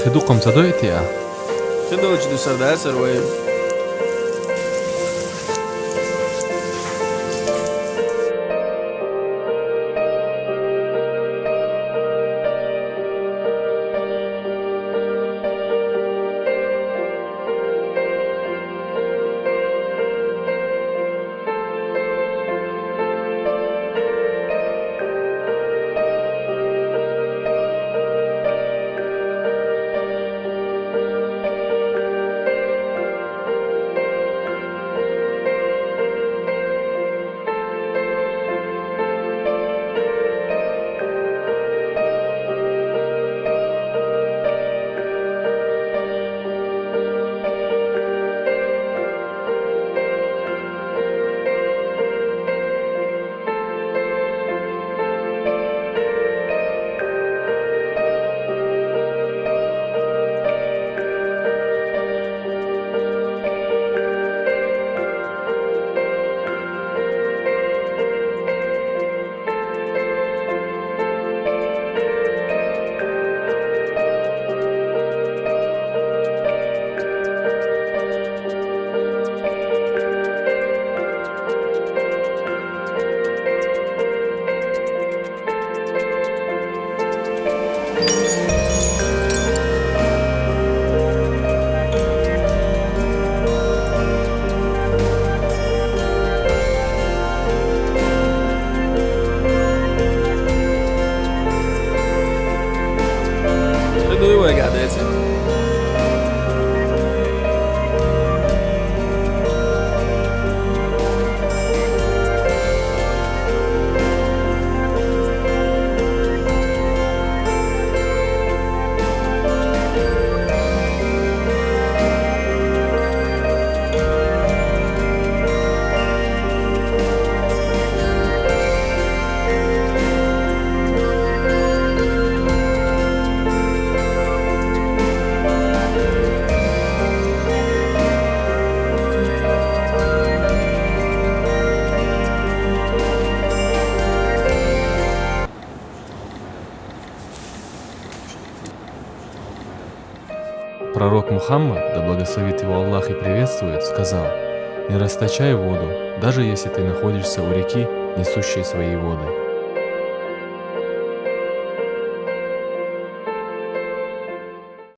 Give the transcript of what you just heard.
خدوقهم صدقت يا خدوج دو سردار سروي خدوي وقعدتي Пророк Мухаммад, да благословит его Аллах и приветствует, сказал: «Не расточай воду, даже если ты находишься у реки, несущей свои воды».